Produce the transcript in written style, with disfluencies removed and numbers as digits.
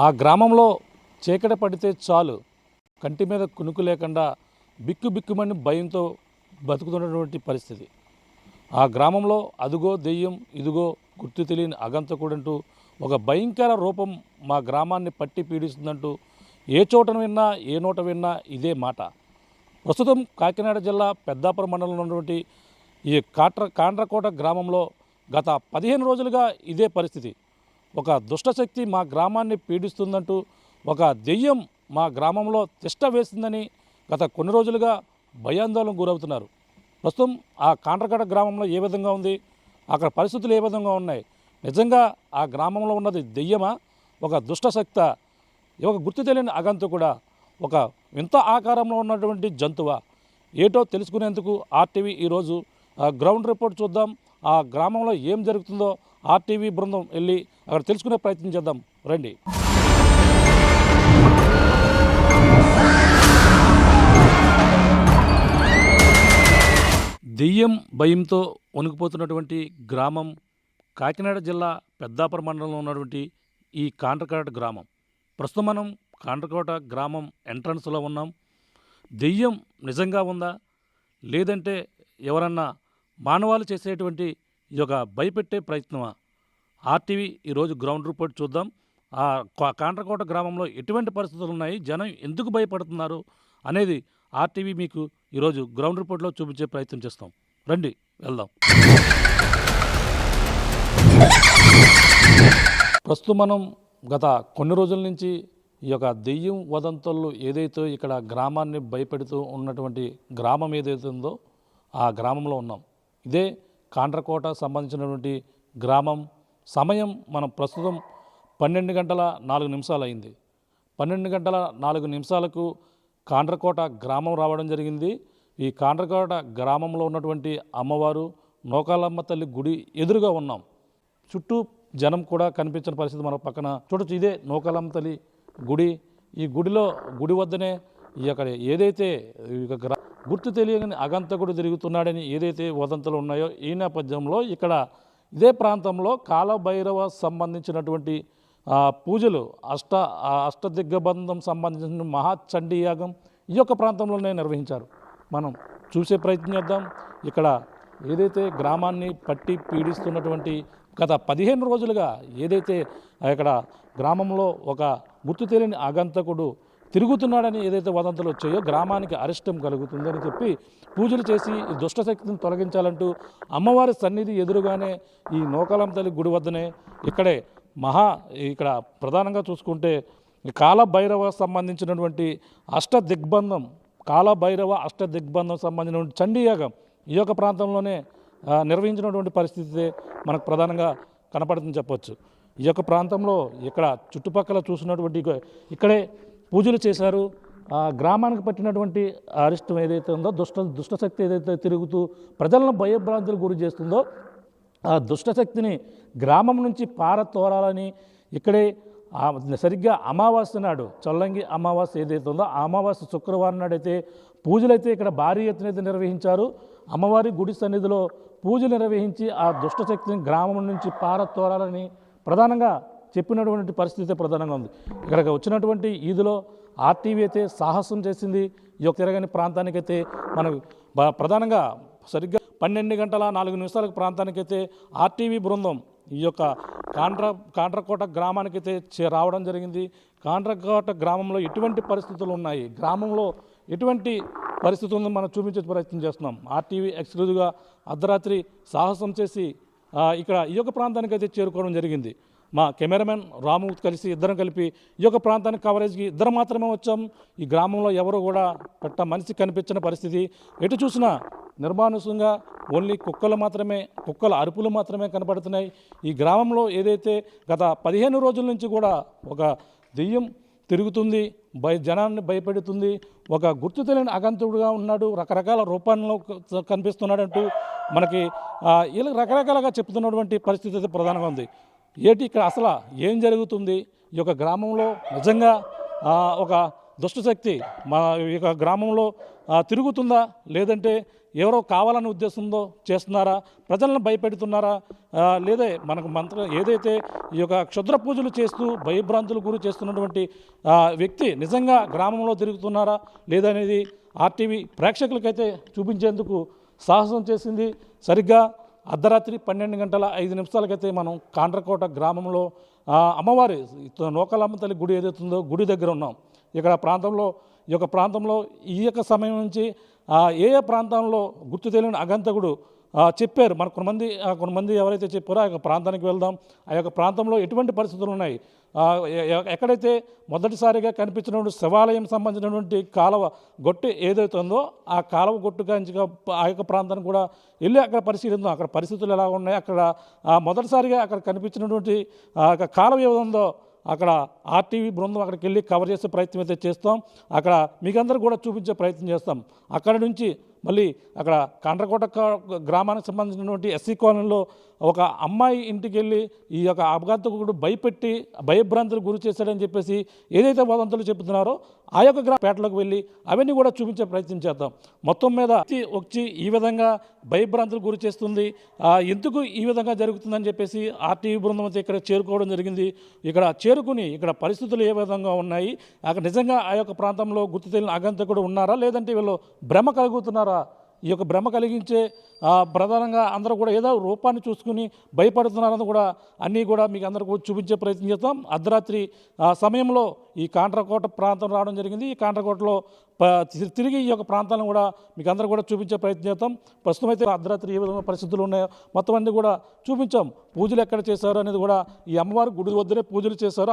ఆ గ్రామంలో చీకటి పడితే చాలు కంటి మీద కునుకు లేకుండా బిక్కుబిక్కుమని భయంతో బతుకుతున్నటువంటి పరిస్థితి. ఆ గ్రామంలో అదుగో దెయ్యం ఇదిగో గుర్తు తెలియని అగంతకుడంటూ ఒక భయంకర రూపం మా గ్రామాన్ని పట్టి పీడిస్తుందంటూ ఏ చోటను విన్నా ఏ నోట విన్నా ఇదే మాట. ప్రస్తుతం కాకినాడ జిల్లా పెద్దాపురం మండలంలో ఉన్నటువంటి ఈ కాండ్రకోట గ్రామంలో గత 15 రోజులుగా ఇదే పరిస్థితి. ఒక దుష్టశక్తి మా గ్రామాన్ని పీడిస్తుందంటూ ఒక దెయ్యం మా గ్రామంలో తిష్ట వేసిందని గత కొన్ని రోజులుగా భయాందోళనకు గురవుతున్నారు. ప్రస్తుతం ఆ కాండ్రకోట గ్రామంలో ఏ విధంగా ఉంది, అక్కడ పరిస్థితులు ఏ విధంగా ఉన్నాయి, నిజంగా ఆ గ్రామంలో ఉన్నది దెయ్యమా, ఒక దుష్టశక్త, ఒక గుర్తు తెలియని అగంతకుడా, ఒక వింత ఆకారంలో ఉన్నటువంటి జంతువా, ఏటో తెలుసుకునేందుకు ఆర్టీవీ ఈరోజు గ్రౌండ్ రిపోర్ట్ చూద్దాం. ఆ గ్రామంలో ఏం జరుగుతుందో ఆర్టీవీ బృందం వెళ్ళి అక్కడ తెలుసుకునే ప్రయత్నం చేద్దాం రండి. దెయ్యం భయంతో వణికిపోతున్నటువంటి గ్రామం కాకినాడ జిల్లా పెద్దాపురం మండలంలో ఉన్నటువంటి ఈ కాండ్రకోట గ్రామం. ప్రస్తుతం మనం కాండ్రకోట గ్రామం ఎంట్రన్స్లో ఉన్నాం. దెయ్యం నిజంగా ఉందా, లేదంటే ఎవరన్నా మానవాళి చేసేటువంటి ఈ యొక్క భయపెట్టే ప్రయత్నమా? ఆర్టీవీ ఈరోజు గ్రౌండ్ రిపోర్ట్ చూద్దాం. ఆ కాండ్రకోట గ్రామంలో ఎటువంటి పరిస్థితులు ఉన్నాయి, జనం ఎందుకు భయపడుతున్నారు అనేది ఆర్టీవీ మీకు ఈరోజు గ్రౌండ్ రిపోర్ట్లో చూపించే ప్రయత్నం చేస్తాం. రండి వెళ్దాం. ప్రస్తుతం మనం గత కొన్ని రోజుల నుంచి ఈ యొక్క దెయ్యం వదంతులు ఏదైతే ఇక్కడ గ్రామాన్ని భయపెడుతూ ఉన్నటువంటి గ్రామం ఏదైతే ఉందో ఆ గ్రామంలో ఉన్నాం. ఇదే కాండ్రకోట సంబంధించినటువంటి గ్రామం. సమయం మనం ప్రస్తుతం 12:04 అయింది. 12:04 కాండ్రకోట గ్రామం రావడం జరిగింది. ఈ కాండ్రకోట గ్రామంలో ఉన్నటువంటి అమ్మవారు నూకాలమ్మ తల్లి గుడి ఎదురుగా ఉన్నాం. చుట్టూ జనం కూడా కనిపించిన పరిస్థితి మన పక్కన చూడొచ్చు. ఇదే నూకాలమ్మ తల్లి గుడి. ఈ గుడి వద్దనే ఈ యొక్క ఏదైతే గుర్తు తెలియని అగంతకుడు తిరుగుతున్నాడని ఏదైతే వదంతులు ఉన్నాయో ఈ నేపథ్యంలో ఇక్కడ ఇదే ప్రాంతంలో కాలభైరవ సంబంధించినటువంటి పూజలు అష్టదిగ్గబంధం సంబంధించిన మహాచండీ యాగం ఈ యొక్క ప్రాంతంలోనే నిర్వహించారు. మనం చూసే ప్రయత్నం చేద్దాం. ఇక్కడ ఏదైతే గ్రామాన్ని పట్టి పీడిస్తున్నటువంటి గత 15 రోజులుగా ఏదైతే ఇక్కడ గ్రామంలో ఒక గుర్తు తెలియని ఆగంతకుడు తిరుగుతున్నాడని ఏదైతే వదంతులు వచ్చాయో గ్రామానికి అరిష్టం కలుగుతుందని చెప్పి పూజలు చేసి ఈ దుష్టశక్తిని తొలగించాలంటూ అమ్మవారి సన్నిధి ఎదురుగానే ఈ నూకాలమ్మ తల్లి గుడి వద్దనే ఇక్కడే ఇక్కడ ప్రధానంగా చూసుకుంటే కాలభైరవ సంబంధించినటువంటి కాలభైరవ అష్టదిగ్బంధం సంబంధించినటువంటి చండీయాగం ఈ యొక్క ప్రాంతంలోనే నిర్వహించినటువంటి పరిస్థితి మనకు ప్రధానంగా కనపడుతుందని చెప్పవచ్చు. ఈ యొక్క ప్రాంతంలో ఇక్కడ చుట్టుపక్కల చూసినటువంటి ఇక్కడే పూజలు చేశారు. గ్రామానికి పట్టినటువంటి అరిష్టం ఏదైతే ఉందో దుష్టశక్తి ఏదైతే తిరుగుతూ ప్రజలను భయభ్రాంతులకు గురి చేస్తుందో ఆ దుష్టశక్తిని గ్రామం నుంచి పారతోరాలని ఇక్కడే సరిగ్గా అమావాస్య నాడు చల్లంగి అమావాస్య ఏదైతే ఉందో ఆ అమావాస్య శుక్రవారం నాడైతే పూజలైతే ఇక్కడ భారీ ఎత్తున అయితే నిర్వహించారు. అమ్మవారి గుడి సన్నిధిలో పూజలు నిర్వహించి ఆ దుష్టశక్తిని గ్రామం నుంచి పారతోరాలని ప్రధానంగా చెప్పినటువంటి పరిస్థితి ప్రధానంగా ఉంది. ఇక్కడికి వచ్చినటువంటి ఈదులో ఆర్టీవీ అయితే సాహసం చేసింది. ఈ యొక్క తిరగని ప్రాంతానికైతే మనకు ప్రధానంగా సరిగ్గా 12:04 ప్రాంతానికైతే ఆర్టీవీ బృందం ఈ యొక్క కాండ్రకోట గ్రామానికైతే రావడం జరిగింది. కాండ్రకోట గ్రామంలో ఎటువంటి పరిస్థితులు ఉన్నాయి, గ్రామంలో ఎటువంటి పరిస్థితి ఉందో మనం చూపించే ప్రయత్నం చేస్తున్నాం. ఆర్టీవీ ఎక్స్క్లూజివ్గా అర్ధరాత్రి సాహసం చేసి ఇక్కడ ఈ యొక్క ప్రాంతానికైతే చేరుకోవడం జరిగింది. మా కెమెరామెన్ రాము ఇద్దరం కలిపి ఈ యొక్క ప్రాంతానికి కవరేజ్కి ఇద్దరు మాత్రమే వచ్చాం. ఈ గ్రామంలో ఎవరు కూడా మనిషి కనిపించిన పరిస్థితి. ఎటు చూసినా నిర్మానుషంగా ఓన్లీ కుక్కల అరుపులు మాత్రమే కనపడుతున్నాయి. ఈ గ్రామంలో ఏదైతే గత 15 రోజుల నుంచి కూడా ఒక దెయ్యం తిరుగుతుంది, జనాన్ని భయపెడుతుంది, ఒక గుర్తు తెలియని అగంతుడుగా ఉన్నాడు, రకరకాల రూపాల్లో కనిపిస్తున్నాడంటూ మనకి ఇలా రకరకాలుగా చెప్తున్నటువంటి పరిస్థితి అయితే ప్రధానంగా ఉంది. ఇక్కడ అసలు ఏం జరుగుతుంది, ఈ యొక్క గ్రామంలో నిజంగా ఒక దుష్టశక్తి మా యొక్క గ్రామంలో తిరుగుతుందా, లేదంటే ఎవరో కావాలనే ఉద్దేశంతో చేస్తున్నారా, ప్రజలను భయపెడుతున్నారా, లేదే మనకు ఏదైతే ఈ యొక్క క్షుద్ర పూజలు చేస్తూ భయభ్రాంతులు గురి చేస్తున్నటువంటి వ్యక్తి నిజంగా గ్రామంలో తిరుగుతున్నారా లేదనేది ఆర్టీవీ ప్రేక్షకులకైతే చూపించేందుకు సాహసం చేసింది. సరిగ్గా అర్ధరాత్రి 12:05 మనం కాండ్రకోట గ్రామంలో అమ్మవారి నూకాలమ్మ తల్లి గుడి ఏదైతుందో గుడి దగ్గర ఉన్నాం. ఇక్కడ ప్రాంతంలో ఈ యొక్క సమయం నుంచి ఏ ప్రాంతంలో గుర్తు తెలియని అగంతకుడు చెప్పారు. మన కొంతమంది ఎవరైతే చెప్పారో ఆ యొక్క ప్రాంతానికి వెళ్దాం, ఆ యొక్క ప్రాంతంలో ఎటువంటి పరిస్థితులు ఉన్నాయి, ఎక్కడైతే మొదటిసారిగా కనిపించినటువంటి శివాలయం సంబంధించినటువంటి కాలువ గొట్టు ఏదైతే ఉందో ఆ కాలువ గొట్టు కాంచిగా ఆ యొక్క ప్రాంతానికి కూడా వెళ్ళి అక్కడ పరిశీలిద్దాం. అక్కడ పరిస్థితులు ఎలా ఉన్నాయి, అక్కడ మొదటిసారిగా అక్కడ కనిపించినటువంటి కాలువ ఏదో అక్కడ ఆర్టీవీ బృందం అక్కడికి వెళ్ళి కవర్ చేసే ప్రయత్నం అయితే చేస్తాం. అక్కడ మీకందరూ కూడా చూపించే ప్రయత్నం చేస్తాం. అక్కడ నుంచి మళ్ళీ అక్కడ కాండ్రకోట గ్రామానికి సంబంధించినటువంటి ఎస్సీ కాలనీలో ఒక అమ్మాయి ఇంటికి వెళ్ళి ఈ యొక్క అపఘాతకుడు భయపెట్టి భయభ్రాంతులు గురి చేశాడని చెప్పేసి ఏదైతే వదంతులు చెబుతున్నారో ఆ యొక్క పేటలోకి వెళ్ళి అవన్నీ కూడా చూపించే ప్రయత్నం చేద్దాం. మొత్తం మీద వచ్చి ఈ విధంగా భయభ్రాంతులు గురి చేస్తుంది, ఎందుకు ఈ విధంగా జరుగుతుందని చెప్పేసి ఆర్టీవీ బృందం అయితే ఇక్కడ చేరుకోవడం జరిగింది. ఇక్కడ చేరుకుని ఇక్కడ పరిస్థితులు ఏ విధంగా ఉన్నాయి, అక్కడ నిజంగా ఆ యొక్క ప్రాంతంలో గుర్తు తెలియని అగంతకుడు ఉన్నారా లేదంటే వీళ్ళు భ్రమ కలుగుతున్నారా, ఈ యొక్క భ్రమ కలిగించే ప్రధానంగా అందరూ కూడా ఏదో రూపాన్ని చూసుకుని భయపడుతున్నారని కూడా అన్నీ కూడా మీకు అందరూ కూడా చూపించే ప్రయత్నం చేస్తాం. అర్ధరాత్రి సమయంలో ఈ కాండ్రకోట ప్రాంతం రావడం జరిగింది. ఈ కాండ్రకోటలో తిరిగి ఈ యొక్క ప్రాంతాలను కూడా మీకు అందరూ కూడా చూపించే ప్రయత్నం చేస్తాం. ప్రస్తుతం అయితే అర్ధరాత్రి ఏ విధంగా పరిస్థితులు ఉన్నాయో మొత్తం అన్నీ కూడా చూపించాం. పూజలు ఎక్కడ చేశారు అనేది కూడా ఈ అమ్మవారి గుడి వద్దనే పూజలు చేశారు.